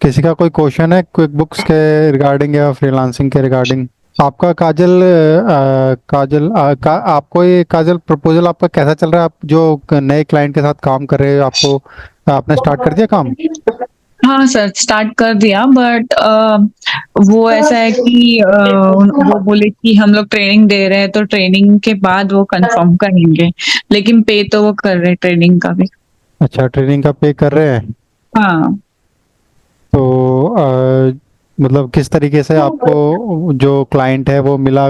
किसी का कोई क्वेश्चन है क्विक बुक्स के रिगार्डिंग या फ्रीलांसिंग के रिगार्डिंग? आपका काजल आपको ये काजल प्रपोजल आपका कैसा चल रहा है? आप जो नए क्लाइंट के साथ काम कर रहे हो, आपको आपने स्टार्ट कर दिया काम? हाँ सर, स्टार्ट कर दिया, बट वो ऐसा है कि वो बोले कि हम लोग ट्रेनिंग दे रहे हैं, तो ट्रेनिंग के बाद वो कंफर्म करेंगे। लेकिन पे तो वो कर रहे हैं ट्रेनिंग का भी। अच्छा, ट्रेनिंग का पे कर रहे हैं। हाँ। तो मतलब किस तरीके से आपको जो क्लाइंट है वो मिला?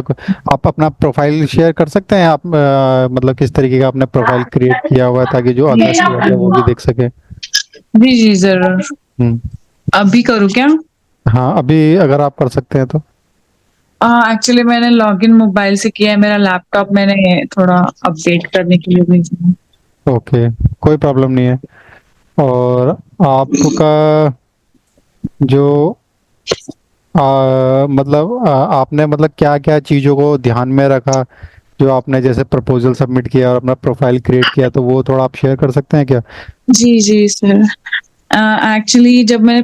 आप अपना प्रोफाइल शेयर कर सकते हैं? आप मतलब किस तरीके का आपने प्रोफाइल क्रिएट किया हुआ है ताकि जो जी अदर्स लोग हैं वो भी देख सके? जी जी, जरूर। हम्म। अभी करूँ क्या? हाँ, अभी अगर आप कर सकते हैं तो। एक्चुअली मैंने लॉगिन मोबाइल से किया है, मेरा लैपटॉप मैंने थोड़ा अपडेट करने के लिए भेजा है। ओके, कोई प्रॉब्लम नहीं है। और आपका जो मतलब आपने मतलब क्या क्या चीज़ों को ध्यान में रखा जो आपने जैसे प्रपोजल सबमिट किया और अपना प्रोफाइल क्रिएट किया, तो वो थोड़ा आप शेयर कर सकते हैं क्या? जी जी सर। एक्चुअली जब मैंने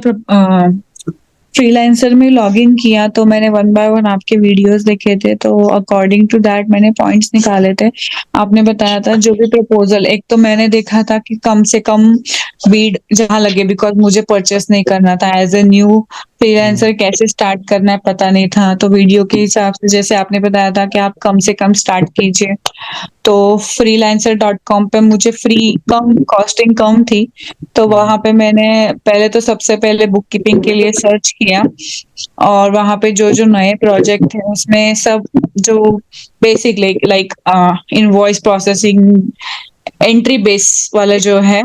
फ्रीलांसर में लॉगिन किया, तो मैंने वन बाय वन आपके वीडियोस देखे थे, तो अकॉर्डिंग टू दैट मैंने पॉइंट्स निकाले थे। आपने बताया था जो भी प्रपोजल, एक तो मैंने देखा था कि कम से कम बीड जहाँ लगे, बिकॉज मुझे परचेस नहीं करना था। एज ए न्यू फ्रीलांसर कैसे स्टार्ट करना है पता नहीं था, तो वीडियो के हिसाब से जैसे आपने बताया था कि आप कम से कम स्टार्ट कीजिए, तो freelancer.com पे मुझे फ्री कम कॉस्टिंग कम थी, तो वहां पे मैंने पहले तो सबसे पहले बुक कीपिंग के लिए सर्च किया, और वहां पे जो जो नए प्रोजेक्ट थे उसमें सब जो basic like invoice processing, entry base वाले जो है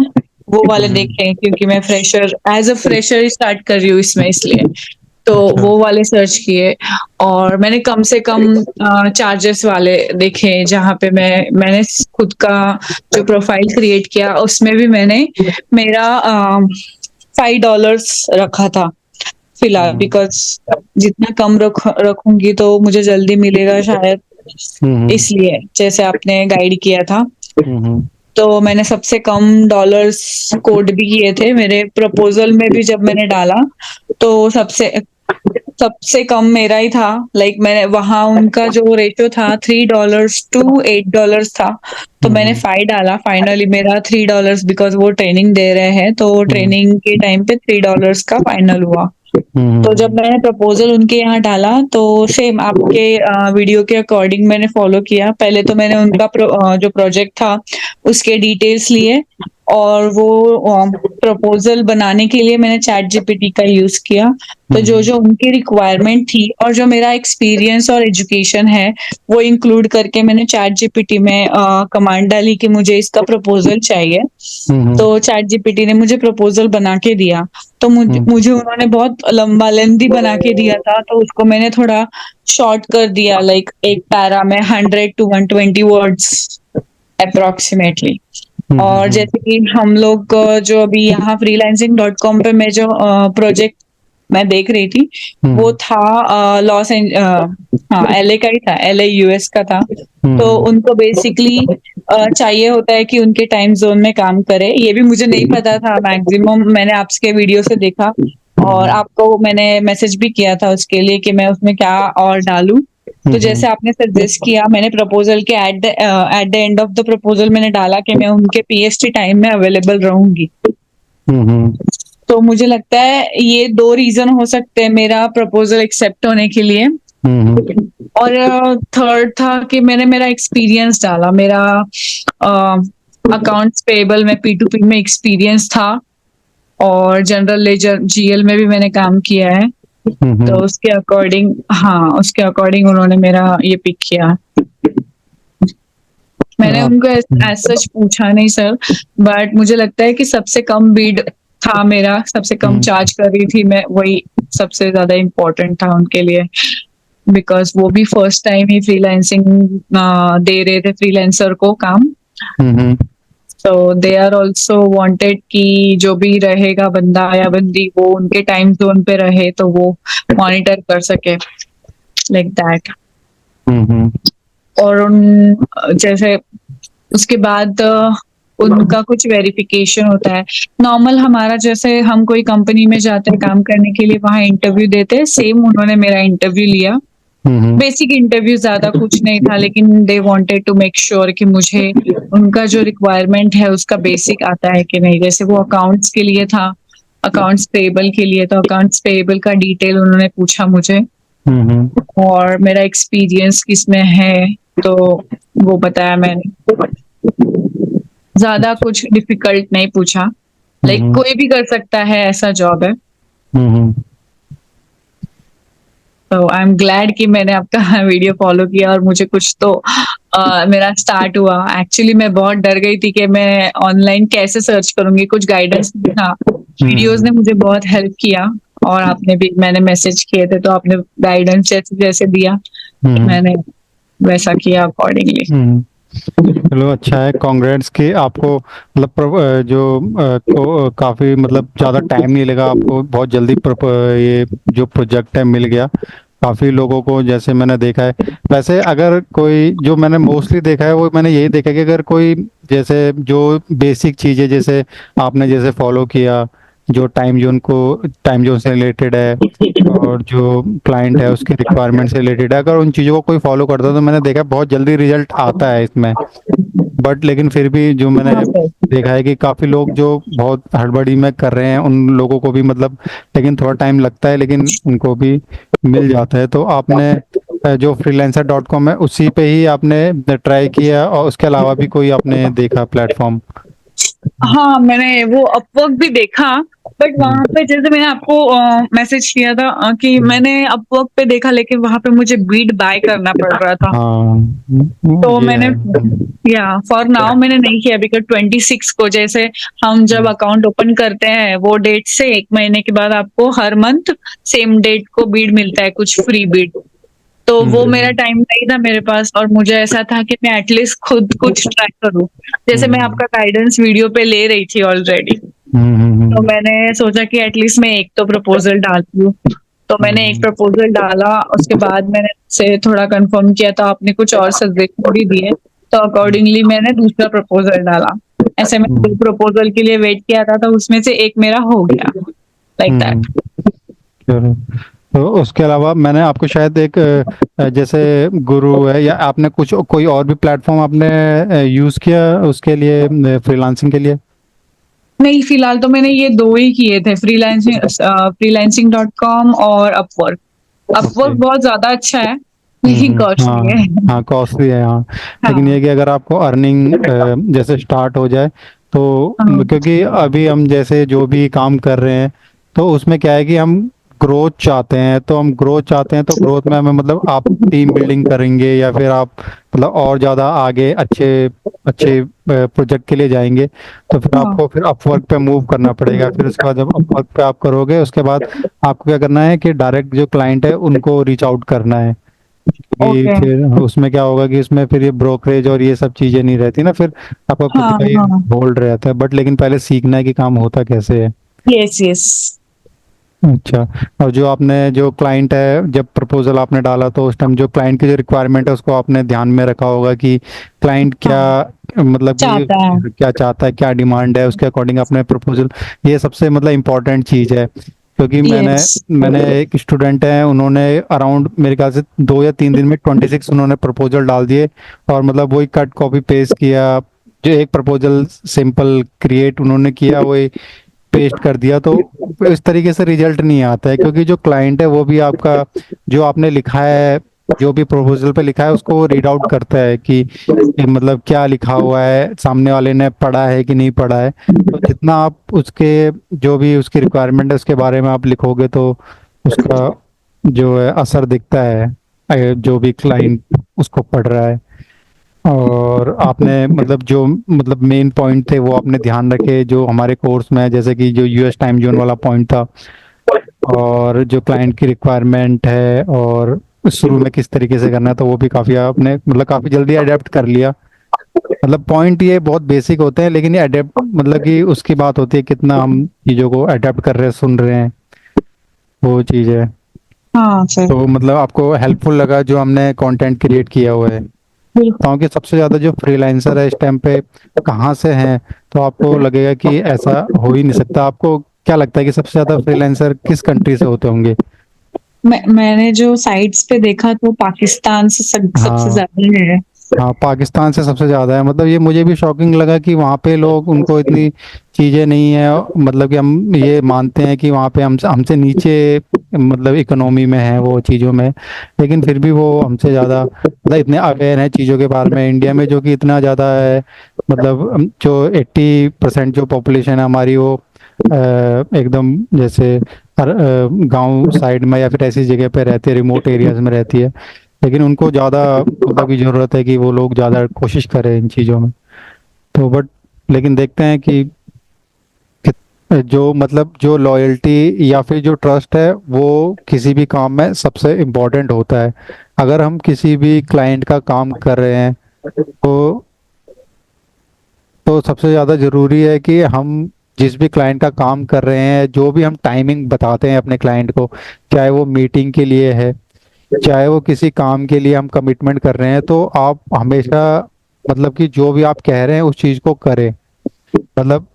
वो वाले हम्म। देखे, क्योंकि मैं फ्रेशर एज अ फ्रेशर ही स्टार्ट कर रही हूँ इसमें, इसलिए तो अच्छा। वो वाले सर्च किए। और मैंने कम से कम चार्जेस वाले देखे, जहाँ पे मैंने खुद का जो प्रोफाइल क्रिएट किया उसमें भी मैंने मेरा $5 रखा था फिलहाल, हम्म। बिकॉज जितना कम रखूंगी तो मुझे जल्दी मिलेगा शायद, हम्म। इसलिए जैसे आपने गाइड किया था। हम्म। तो मैंने सबसे कम डॉलर्स कोड भी किए थे मेरे प्रपोजल में भी, जब मैंने डाला तो सबसे सबसे कम मेरा ही था। लाइक मैंने वहां उनका जो रेशियो था $3 to $8 था, तो मैंने हम्म। 5 डाला। फाइनली मेरा $3, बिकॉज वो ट्रेनिंग दे रहे हैं, तो हम्म। ट्रेनिंग के टाइम पे $3 का फाइनल हुआ। तो जब हम्म। मैंने प्रपोजल उनके यहाँ डाला, तो सेम आपके वीडियो के अकॉर्डिंग मैंने फॉलो किया। पहले तो मैंने उनका जो प्रोजेक्ट था उसके डिटेल्स लिए, और वो प्रपोजल बनाने के लिए मैंने चैट जीपीटी का यूज किया। तो जो हम्म। जो उनकी रिक्वायरमेंट थी और जो मेरा एक्सपीरियंस और एजुकेशन है वो इंक्लूड करके मैंने चैट जीपीटी में कमांड डाली कि मुझे इसका प्रपोजल चाहिए। हम्म। तो चैट जीपीटी ने मुझे प्रपोजल बना के दिया। तो मुझे हम्म। मुझे उन्होंने बहुत लंबा लेंथी बना के दिया था, तो उसको मैंने थोड़ा शॉर्ट कर दिया, लाइक एक पैरा में 100 to 120 वर्ड्स अप्रोक्सीमेटली। और हम्म। जैसे कि हम लोग जो अभी यहाँ freelancing.com पे मैं जो प्रोजेक्ट मैं देख रही थी, वो हम्म। था हाँ एलए का ही था, एलए यूएस का था। तो हम्म। उनको बेसिकली चाहिए होता है कि उनके टाइम जोन में काम करे। ये भी मुझे नहीं पता था, मैक्सिमम मैंने आपके वीडियो से देखा, और हम्म। आपको मैंने मैसेज भी किया था उसके लिए कि मैं उसमें क्या और डालूं। तो हम्म। जैसे आपने सजेस्ट किया, मैंने प्रपोजल के at the end of the proposal मैंने डाला कि मैं उनके पीएसटी टाइम में अवेलेबल रहूंगी। हम्म। तो मुझे लगता है ये दो रीजन हो सकते हैं मेरा प्रपोजल एक्सेप्ट होने के लिए। हम्म। और थर्ड था कि मैंने मेरा एक्सपीरियंस डाला, मेरा अकाउंट्स पेबल में P2P में एक्सपीरियंस था, और जनरल लेजर जीएल में भी मैंने काम किया है। तो उसके अकॉर्डिंग, हाँ उसके अकॉर्डिंग उन्होंने मेरा ये पिक किया। मैंने आप उनको एज सच पूछा नहीं सर, बट मुझे लगता है कि सबसे कम बीड था मेरा, सबसे कम चार्ज कर रही थी मैं, वही सबसे ज्यादा इम्पोर्टेंट था उनके लिए, बिकॉज वो भी फर्स्ट टाइम ही फ्रीलांसिंग दे रहे थे फ्रीलांसर को काम। हम्म। तो दे आर ऑल्सो वांटेड कि जो भी रहेगा बंदा या बंदी वो उनके टाइम जोन पे रहे, तो वो मॉनिटर कर सके, लाइक दैट। हम्म। और जैसे उसके बाद उनका कुछ वेरिफिकेशन होता है। नॉर्मल हमारा जैसे हम कोई कंपनी में जाते हैं काम करने के लिए, वहाँ इंटरव्यू देते हैं, सेम उन्होंने मेरा इंटरव्यू लिया। हम्म बेसिक इंटरव्यू ज़्यादा कुछ नहीं था, लेकिन they wanted to make sure कि मुझे उनका जो रिक्वायरमेंट है उसका बेसिक आता है कि नहीं। जैसे वो अकाउंट्स के लिए था, अकाउंट्स पेएबल के लिए, तो अकाउंट्स पेएबल का डिटेल उन्होंने पूछा मुझे, हम्म और मेरा एक्सपीरियंस किसमें है तो वो बताया मैंने। ज़्यादा कुछ डिफिकल्ट नहीं पूछा, लाइक हम्म कोई भी कर सकता है, ऐसा जॉब है। हम्म तो आई एम ग्लैड कि मैंने आपका वीडियो फॉलो किया और मुझे कुछ तो मेरा स्टार्ट हुआ। एक्चुअली मैं बहुत डर गई थी कि मैं ऑनलाइन कैसे सर्च करूंगी, कुछ गाइडेंस था। वीडियोस ने हम्म मुझे बहुत हेल्प किया, और आपने भी, मैंने मैसेज किए थे तो आपने गाइडेंस जैसे जैसे दिया, हम्म मैंने वैसा किया अकॉर्डिंगली। हम्म चलो अच्छा है, कांग्रेट्स कि आपको मतलब काफी मतलब ज्यादा टाइम नहीं लगा, आपको बहुत जल्दी ये जो प्रोजेक्ट है मिल गया। काफी लोगों को जैसे मैंने देखा है, वैसे अगर कोई जो मैंने मोस्टली देखा है वो मैंने यही देखा है कि अगर कोई जैसे जो बेसिक चीजें जैसे आपने जैसे फॉलो किया, जो टाइम जोन से रिलेटेड है और जो क्लाइंट है उसकी रिक्वायरमेंट से रिलेटेड है, अगर उन चीज़ों को कोई फॉलो करता है तो मैंने देखा बहुत जल्दी रिजल्ट आता है इसमें। बट लेकिन फिर भी जो मैंने हाँ सर। देखा है कि काफ़ी लोग जो बहुत हड़बड़ी में कर रहे हैं उन लोगों को भी मतलब लेकिन थोड़ा टाइम लगता है, लेकिन उनको भी मिल जाता है। तो आपने जो freelancer.com है उसी पे ही आपने ट्राई किया और उसके अलावा भी कोई आपने देखा प्लेटफॉर्म? हाँ, मैंने वो अपवर्क भी देखा, बट हम्म, वहां पे जैसे मैंने आपको मैसेज किया था कि मैंने अपवर्क पे देखा, लेकिन वहां पे मुझे बीट बाय करना पड़ रहा था। हाँ तो ये मैंने, है। या फॉर नाउ मैंने नहीं किया, बिकॉज 26 को जैसे हम जब अकाउंट ओपन करते हैं वो डेट से 1 महीने के बाद आपको हर मंथ सेम डेट को बीड मिलता है, कुछ फ्री बीड। तो वो मेरा हम्म टाइम नहीं था मेरे पास, और मुझे ऐसा था कि मैं एटलीस्ट खुद कुछ ट्राई करूं। जैसे मैं हम्म आपका गाइडेंस वीडियो पे ले रही थी ऑलरेडी, तो हम्म मैंने सोचा कि एटलीस्ट मैं एक तो प्रपोजल डालती हूँ। तो मैंने एक हम्म प्रपोजल डाला, उसके बाद मैंने से थोड़ा कंफर्म किया, तो आपने कुछ और सजेशन भी दिए, तो अकॉर्डिंगली मैंने दूसरा प्रपोजल डाला। ऐसे मैं दो हम्म प्रपोजल के लिए वेट किया था, तो उसमें से एक मेरा हो गया, लाइक हम्म, दैट। चलो। तो उसके अलावा मैंने आपको शायद एक जैसे गुरु है या आपने कुछ कोई और भी प्लेटफॉर्म आपने यूज़ किया उसके लिए फ्रीलांसिंग के लिए? नहीं, फिलहाल तो मैंने ये दो ही किए थे, freelancing.com और अपवर्क। ओके। अपवर्क बहुत ज्यादा अच्छा है, लेकिन कॉस्टली है। हाँ हाँ कॉस्टली है हाँ। लेकिन ये हाँ है कि अगर आपको अर्निंग जैसे स्टार्ट हो जाए तो हाँ क्योंकि अभी हम जैसे जो भी काम कर रहे हैं तो उसमें क्या है कि हम ग्रोथ चाहते हैं, तो हम ग्रोथ चाहते हैं तो ग्रोथ में हमें मतलब आप टीम बिल्डिंग करेंगे या फिर आप मतलब और ज़्यादा आगे अच्छे अच्छे प्रोजेक्ट के लिए जाएंगे, तो फिर हाँ। आपको फिर अपवर्क पे मूव करना पड़ेगा। फिर उसके बाद जब अपवर्क पे आप करोगे उसके बाद आपको क्या करना है कि डायरेक्ट जो क्लाइंट है उनको रीच आउट करना है, कि ओके। फिर उसमें क्या होगा कि उसमें फिर ये ब्रोकरेज और ये सब चीजें नहीं रहती ना, फिर आपका खुद हाँ का ही हाँ। होल्ड रहता है। बट लेकिन पहले सीखना है कि काम होता कैसे है। Yes yes. अच्छा। और जो आपने जो क्लाइंट है जब प्रपोजल आपने डाला तो उस टाइम जो क्लाइंट की जो रिक्वायरमेंट है उसको आपने ध्यान में रखा होगा कि क्लाइंट क्या हाँ, मतलब चाहता है। कि क्या चाहता है, क्या डिमांड है, उसके अकॉर्डिंग अपने प्रपोजल, ये सबसे मतलब इम्पोर्टेंट चीज़ है। क्योंकि मैंने यस। मैंने एक स्टूडेंट है, उन्होंने अराउंड मेरे ख्याल से 2 या 3 दिन में 26 उन्होंने प्रपोजल डाल दिए, और मतलब वही कट कॉपी पेस्ट किया, जो एक प्रपोजल सिंपल क्रिएट उन्होंने किया वही पेस्ट कर दिया। तो इस तरीके से रिजल्ट नहीं आता है, क्योंकि जो क्लाइंट है वो भी आपका जो आपने लिखा है, जो भी प्रपोजल पे लिखा है उसको रीड आउट करता है कि ये मतलब क्या लिखा हुआ है, सामने वाले ने पढ़ा है कि नहीं पढ़ा है। तो जितना आप उसके जो भी उसकी रिक्वायरमेंट है उसके बारे में आप लिखोगे तो उसका जो है असर दिखता है, जो भी क्लाइंट उसको पढ़ रहा है। और आपने मतलब जो मतलब मेन पॉइंट थे वो आपने ध्यान रखे जो हमारे कोर्स में है, जैसे कि जो यूएस टाइम जोन वाला पॉइंट था, और जो क्लाइंट की रिक्वायरमेंट है, और शुरू में किस तरीके से करना है, तो वो भी काफ़ी आपने मतलब काफ़ी जल्दी अडेप्ट कर लिया। मतलब पॉइंट ये बहुत बेसिक होते हैं, लेकिन ये अडेप्ट मतलब कि उसकी बात होती है कितना हम चीज़ों को अडेप्ट कर रहे हैं, सुन रहे हैं, वो चीज़ है। हाँ सर। तो मतलब आपको हेल्पफुल लगा जो हमने कंटेंट क्रिएट किया हुआ है? बिल्कुल। हूँ कि सबसे ज़्यादा जो फ्रीलांसर है इस टाइम पे कहाँ से हैं, तो आपको लगेगा कि ऐसा हो ही नहीं सकता। आपको क्या लगता है कि सबसे ज़्यादा फ्रीलांसर किस कंट्री से होते होंगे? मैंने जो साइट्स पे देखा तो पाकिस्तान से सबसे हाँ, ज्यादा है। हाँ, पाकिस्तान से सबसे ज़्यादा है। मतलब ये मुझे भी शॉकिंग लगा कि वहाँ पे लोग, उनको इतनी चीज़ें नहीं है। मतलब कि हम ये मानते हैं कि वहाँ पे हमसे हमसे नीचे मतलब इकोनॉमी में है वो चीज़ों में, लेकिन फिर भी वो हमसे ज़्यादा मतलब इतने अवेयर हैं चीज़ों के बारे में। इंडिया में जो कि इतना ज़्यादा है, मतलब जो 80% जो पॉपुलेशन है हमारी, वो एकदम जैसे गांव साइड में या फिर ऐसी जगह पे रहती है, रिमोट एरियाज में रहती है। लेकिन उनको ज़्यादा मतलब की ज़रूरत है कि वो लोग ज़्यादा कोशिश करें इन चीज़ों में। तो बट लेकिन देखते हैं कि जो मतलब जो लॉयल्टी या फिर जो ट्रस्ट है वो किसी भी काम में सबसे इम्पोर्टेंट होता है। अगर हम किसी भी क्लाइंट का काम कर रहे हैं तो सबसे ज़्यादा ज़रूरी है कि हम जिस भी क्लाइंट का काम कर रहे हैं, जो भी हम टाइमिंग बताते हैं अपने क्लाइंट को, चाहे वो मीटिंग के लिए है, चाहे वो किसी काम के लिए हम कमिटमेंट कर रहे हैं, तो आप हमेशा मतलब कि जो भी आप कह रहे हैं उस चीज़ को करें। मतलब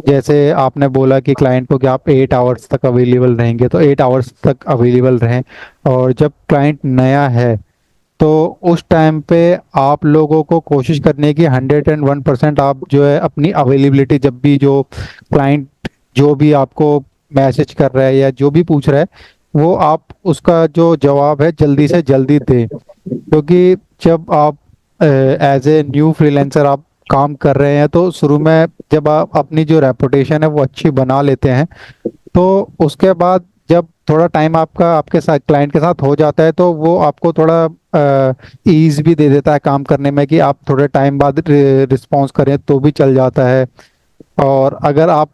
जैसे आपने बोला कि क्लाइंट को कि आप 8 आवर्स तक अवेलेबल रहेंगे, तो 8 आवर्स तक अवेलेबल रहें। और जब क्लाइंट नया है तो उस टाइम पे आप लोगों को कोशिश करने की 101% आप जो है अपनी अवेलेबिलिटी, जब भी जो क्लाइंट जो भी आपको मैसेज कर रहा है या जो भी पूछ रहा है, वो आप उसका जो जवाब है जल्दी से जल्दी दें। क्योंकि जब आप एज ए न्यू फ्रीलांसर आप काम कर रहे हैं, तो शुरू में जब आप अपनी जो रेपुटेशन है वो अच्छी बना लेते हैं, तो उसके बाद जब थोड़ा टाइम आपका आपके साथ क्लाइंट के साथ हो जाता है, तो वो आपको थोड़ा ईज भी दे देता है काम करने में, कि आप थोड़े टाइम बाद रिस्पॉन्स करें तो भी चल जाता है। और अगर आप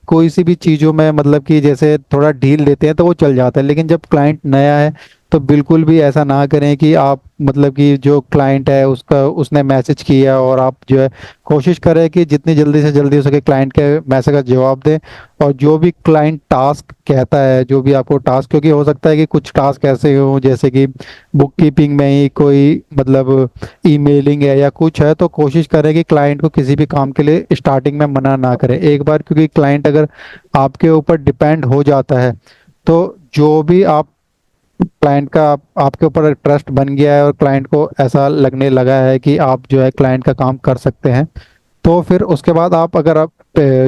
कोई सी भी चीज़ों में मतलब कि जैसे थोड़ा ढील देते हैं तो वो चल जाता है। लेकिन जब क्लाइंट नया है तो बिल्कुल भी ऐसा ना करें कि आप मतलब कि जो क्लाइंट है उसका उसने मैसेज किया और आप जो है कोशिश करें कि जितनी जल्दी से जल्दी हो सके क्लाइंट के मैसेज का जवाब दें। और जो भी क्लाइंट टास्क कहता है, जो भी आपको टास्क, क्योंकि हो सकता है कि कुछ टास्क ऐसे हो जैसे कि बुक कीपिंग में ही कोई मतलब ईमेलिंग है या कुछ है, तो कोशिश करें कि क्लाइंट को किसी भी काम के लिए स्टार्टिंग में मना ना करें एक बार। क्योंकि क्लाइंट अगर आपके ऊपर डिपेंड हो जाता है, तो जो भी आप क्लाइंट का आपके ऊपर ट्रस्ट बन गया है और क्लाइंट को ऐसा लगने लगा है कि आप जो है क्लाइंट का काम कर सकते हैं, तो फिर उसके बाद आप अगर आप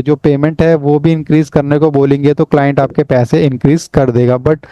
जो पेमेंट है वो भी इंक्रीज करने को बोलेंगे तो क्लाइंट आपके पैसे इंक्रीज कर देगा। बट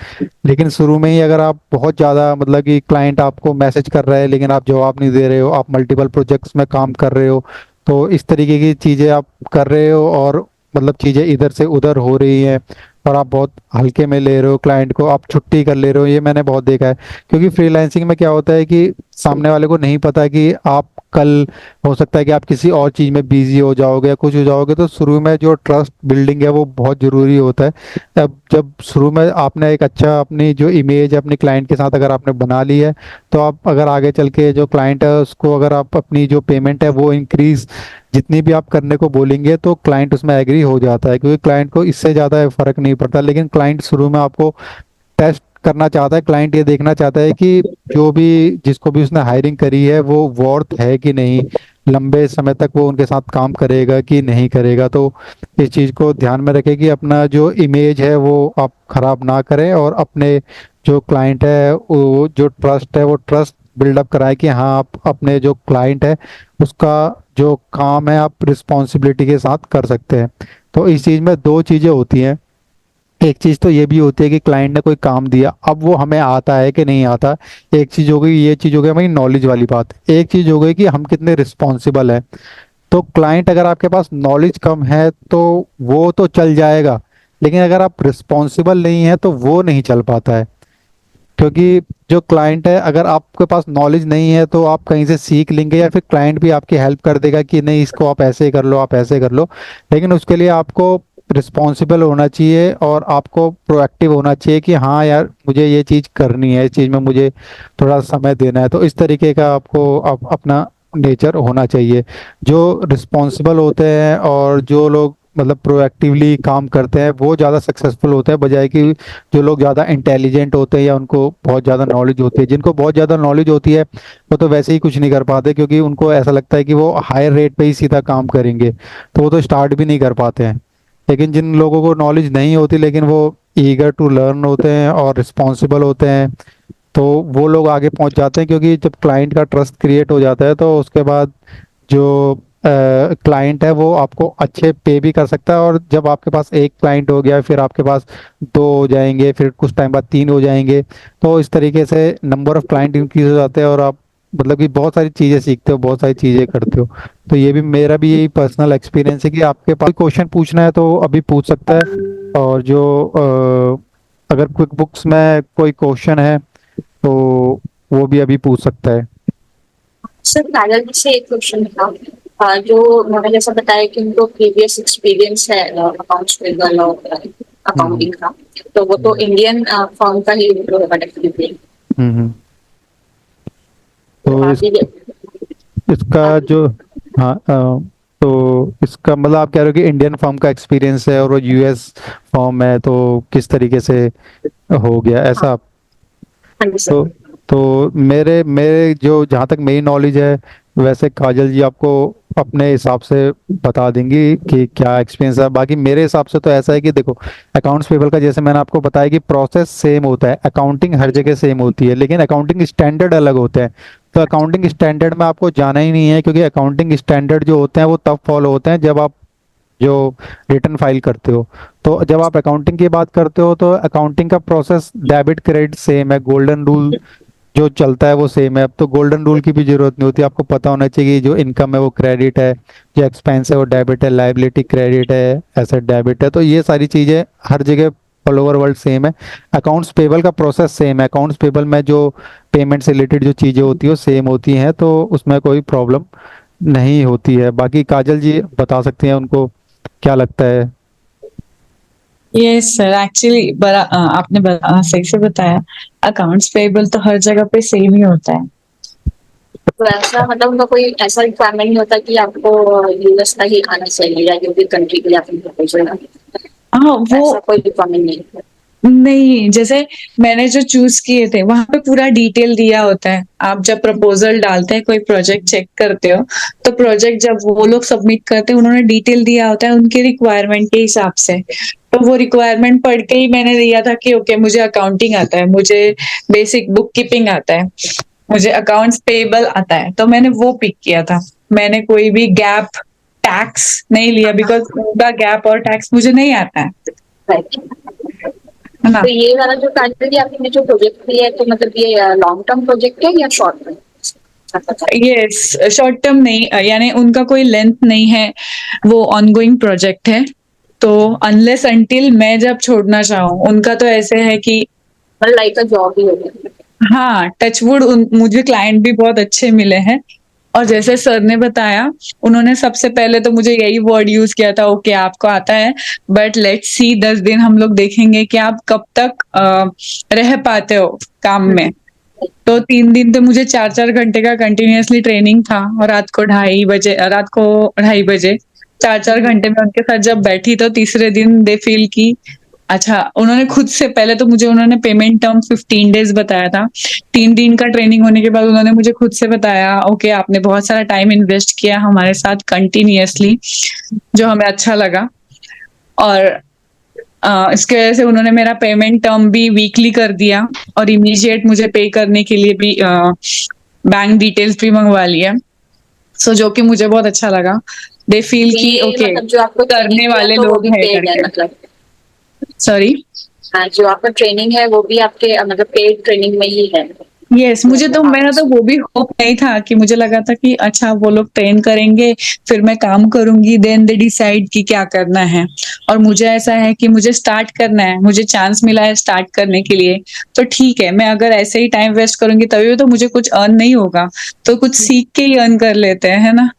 लेकिन शुरू में ही अगर आप बहुत ज़्यादा मतलब कि क्लाइंट आपको मैसेज कर रहा है लेकिन आप जवाब नहीं दे रहे हो, आप मल्टीपल प्रोजेक्ट्स में काम कर रहे हो, तो इस तरीके की चीज़ें आप कर रहे हो और मतलब चीज़ें इधर से उधर हो रही हैं और आप बहुत हल्के में ले रहे हो क्लाइंट को, आप छुट्टी कर ले रहे हो, ये मैंने बहुत देखा है। क्योंकि फ्रीलांसिंग में क्या होता है कि सामने वाले को नहीं पता कि आप कल हो सकता है कि आप किसी और चीज़ में बिजी हो जाओगे या कुछ हो जाओगे। तो शुरू में जो ट्रस्ट बिल्डिंग है वो बहुत ज़रूरी होता है। अब जब शुरू में आपने एक अच्छा अपनी जो इमेज है अपने क्लाइंट के साथ अगर आपने बना ली है, तो आप अगर आगे चल के जो क्लाइंट है उसको अगर आप अपनी जो पेमेंट है वो इंक्रीज जितनी भी आप करने को बोलेंगे तो क्लाइंट उसमें एग्री हो जाता है, क्योंकि क्लाइंट को इससे ज़्यादा फर्क नहीं पड़ता। लेकिन क्लाइंट शुरू में आपको टेस्ट करना चाहता है, क्लाइंट ये देखना चाहता है कि जो भी जिसको भी उसने हायरिंग करी है वो वर्थ है कि नहीं, लंबे समय तक वो उनके साथ काम करेगा कि नहीं करेगा। तो इस चीज़ को ध्यान में रखें कि अपना जो इमेज है वो आप खराब ना करें और अपने जो क्लाइंट है वो जो ट्रस्ट है वो ट्रस्ट बिल्डअप कराएं कि हाँ आप अपने जो क्लाइंट है उसका जो काम है आप रिस्पॉन्सिबिलिटी के साथ कर सकते हैं। तो इस चीज़ में दो चीज़ें होती हैं। एक चीज तो ये भी होती है कि क्लाइंट ने कोई काम दिया, अब वो हमें आता है कि नहीं आता। एक चीज हो गई, ये चीज हो गई हमारी नॉलेज वाली बात। एक चीज हो गई कि हम कितने रिस्पॉन्सिबल हैं। तो क्लाइंट अगर आपके पास नॉलेज कम है तो वो तो चल जाएगा, लेकिन अगर आप रिस्पॉन्सिबल नहीं है तो वो नहीं चल पाता है। क्योंकि जो क्लाइंट है, अगर आपके पास नॉलेज नहीं है तो आप कहीं से सीख लेंगे या फिर क्लाइंट भी आपकी हेल्प कर देगा कि नहीं इसको आप ऐसे कर लो, आप ऐसे कर लो। लेकिन उसके लिए आपको रिस्पॉन्सिबल होना चाहिए और आपको प्रोएक्टिव होना चाहिए कि हाँ यार मुझे ये चीज़ करनी है, इस चीज़ में मुझे थोड़ा समय देना है। तो इस तरीके का आपको अपना नेचर होना चाहिए। जो रिस्पॉन्सिबल होते हैं और जो लोग मतलब प्रोएक्टिवली काम करते हैं वो ज़्यादा सक्सेसफुल होते हैं, बजाय कि जो लोग ज़्यादा इंटेलिजेंट होते हैं या उनको बहुत ज़्यादा नॉलेज होती है। जिनको बहुत ज़्यादा नॉलेज होती है वो तो वैसे ही कुछ नहीं कर पाते, क्योंकि उनको ऐसा लगता है कि वो हायर रेट पे ही सीधा काम करेंगे, तो वो तो स्टार्ट भी नहीं कर पाते हैं। लेकिन जिन लोगों को नॉलेज नहीं होती लेकिन वो ईगर टू लर्न होते हैं और रिस्पॉन्सिबल होते हैं, तो वो लोग आगे पहुंच जाते हैं। क्योंकि जब क्लाइंट का ट्रस्ट क्रिएट हो जाता है तो उसके बाद जो क्लाइंट है वो आपको अच्छे पे भी कर सकता है। और जब आपके पास एक क्लाइंट हो गया, फिर आपके पास दो हो जाएंगे, फिर कुछ टाइम बाद तीन हो जाएंगे, तो इस तरीके से नंबर ऑफ क्लाइंट इंक्रीज हो जाते हैं और आप मतलब कि बहुत सारी चीज़ें सीखते हो, बहुत सारी चीज़ें करते हो। तो ये भी मेरा भी यही पर्सनल एक्सपीरियंस है कि आपके पास क्वेश्चन पूछना है तो अभी पूछ सकता है। और जो अगर क्विक बुक्स में कोई क्वेश्चन है तो वो भी अभी पूछ सकता है। सर काजल जी से एक क्वेश्चन था। जो उन्होंने जैसा बताया कि उनको प्रीवियस एक्सपीरियंस है अकाउंट्स पेबल और अकाउंटिंग का, तो वो तो इंडियन फर्म का ही होगा डेफिनेटली। हम्म। तो इसका आगे जो हाँ तो इसका मतलब आप कह रहे हो कि इंडियन फर्म का एक्सपीरियंस है और वो यूएस फर्म है, तो किस तरीके से हो गया हाँ, ऐसा आप। हाँ जी सर। तो मेरे मेरे जो जहाँ तक मेरी नॉलेज है, वैसे काजल जी आपको अपने हिसाब से बता देंगी कि क्या एक्सपीरियंस है। बाकी मेरे हिसाब से तो ऐसा है कि देखो, अकाउंट्स पेबल का जैसे मैंने आपको बताया कि प्रोसेस सेम होता है, अकाउंटिंग हर जगह सेम होती है, लेकिन अकाउंटिंग स्टैंडर्ड अलग होते हैं। तो अकाउंटिंग स्टैंडर्ड में आपको जाना ही नहीं है, क्योंकि अकाउंटिंग स्टैंडर्ड जो होते हैं वो तब फॉलो होते हैं जब आप जो रिटर्न फाइल करते हो। तो जब आप अकाउंटिंग की बात करते हो तो अकाउंटिंग का प्रोसेस डेबिट क्रेडिट सेम है, गोल्डन रूल जो चलता है वो सेम है। अब तो गोल्डन रूल की भी जरूरत नहीं होती, आपको पता होना चाहिए कि जो इनकम है वो क्रेडिट है, जो एक्सपेंस है वो डेबिट है, लाइबिलिटी क्रेडिट है, एसेट डेबिट है। तो ये सारी चीजें हर जगह ऑल ओवर वर्ल्ड सेम है। अकाउंट्स पेबल का प्रोसेस सेम है, अकाउंट्स पेबल में जो पेमेंट से रिलेटेड जो चीजें होती है वो सेम होती हैं, तो उसमें कोई प्रॉब्लम नहीं होती है। बाकी काजल जी बता सकती हैं उनको क्या लगता है। यस सर, एक्चुअली आपने सही से बताया। अकाउंट्स पेबल तो हर जगह पे सेम ही होता है। तो ऐसा मतलब उनका कोई ऐसा रिक्वायरमेंट नहीं होता कि आपको यूएस का ही आना चाहिए या जो भी कंट्री के लिए आपने प्रपोजल, हाँ ऐसा वो कोई रिक्वायरमेंट नहीं है। नहीं, जैसे मैंने जो चूज किए थे वहां पे पूरा डिटेल दिया होता है। आप जब प्रपोजल डालते हैं, कोई प्रोजेक्ट चेक करते हो, तो प्रोजेक्ट जब वो लोग सबमिट करते हैं उन्होंने डिटेल दिया होता है उनके रिक्वायरमेंट के हिसाब से। तो वो रिक्वायरमेंट पढ़ के ही मैंने दिया था कि ओके मुझे अकाउंटिंग आता है, मुझे बेसिक बुक कीपिंग आता है, मुझे अकाउंट्स पेबल आता है, तो मैंने वो पिक किया था। मैंने कोई भी गैप टैक्स नहीं लिया, बिकॉज उनका गैप और टैक्स मुझे नहीं आता राइट। है ना। तो ये वाला जो काजल आपने जो प्रोजेक्ट लिया है, तो मतलब ये लॉन्ग टर्म प्रोजेक्ट है या short term? Yes, short term नहीं, यानी उनका कोई लेंथ नहीं है, वो ऑनगोइंग प्रोजेक्ट है। तो अनलेस अंटिल मैं जब छोड़ना चाहूँ, उनका तो ऐसे है कि मतलब लाइक अ जॉब ही हो गया। हाँ, टचवुड मुझे क्लाइंट भी बहुत अच्छे मिले हैं। और जैसे सर ने बताया, उन्होंने सबसे पहले तो मुझे यही वर्ड यूज किया था, ओके आपको आता है, बट लेट्स सी 10 दिन हम लोग देखेंगे कि आप कब तक रह पाते हो काम में। तो 3 दिन तो मुझे 4-4 घंटे का कंटिन्यूअसली ट्रेनिंग था, और रात को 2:30 बजे 4-4 घंटे में उनके साथ जब बैठी, तो तीसरे दिन दे फील की अच्छा। उन्होंने खुद से पहले तो मुझे उन्होंने पेमेंट टर्म 15 डेज बताया था। 3 दिन का ट्रेनिंग होने के बाद उन्होंने मुझे खुद से बताया, ओके आपने बहुत सारा टाइम इन्वेस्ट किया हमारे साथ कंटिन्यूअसली, जो हमें अच्छा लगा। और इसके वजह से उन्होंने मेरा पेमेंट टर्म भी वीकली कर दिया, और इमीडिएट मुझे पे करने के लिए भी बैंक डिटेल्स भी मंगवा लिया। सो जो कि मुझे बहुत अच्छा लगा। दे फील कि ये ओके मतलब जो आपको करने ट्रेनिंग दिया वाले तो वो लोग भी हैं पेड है करके। मतलब? सॉरी। हाँ, जो आपका ट्रेनिंग है वो भी आपके मतलब पेड ट्रेनिंग में ही है? यस, मुझे तो मेरा तो वो भी होप नहीं था, कि मुझे लगा था कि अच्छा वो लोग ट्रेन करेंगे, फिर मैं काम करूंगी, देन दे डिसाइड कि क्या करना है। और मुझे ऐसा है कि मुझे स्टार्ट करना है, मुझे चांस मिला है स्टार्ट करने के लिए, तो ठीक है। मैं अगर ऐसे ही टाइम वेस्ट करूंगी तभी तो मुझे कुछ अर्न नहीं होगा, तो कुछ सीख के ही अर्न कर लेते हैं, है ना।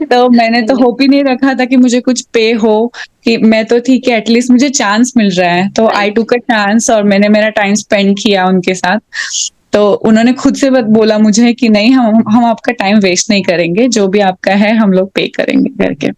तो मैंने तो होप ही नहीं रखा था कि मुझे कुछ पे हो, कि मैं तो ठीक है एटलीस्ट मुझे चांस मिल रहा है, तो आई टुक अ चांस, और मैंने मेरा टाइम स्पेंड किया उनके साथ। तो उन्होंने खुद से बोला मुझे कि नहीं, हम आपका टाइम वेस्ट नहीं करेंगे, जो भी आपका है हम लोग पे करेंगे करके।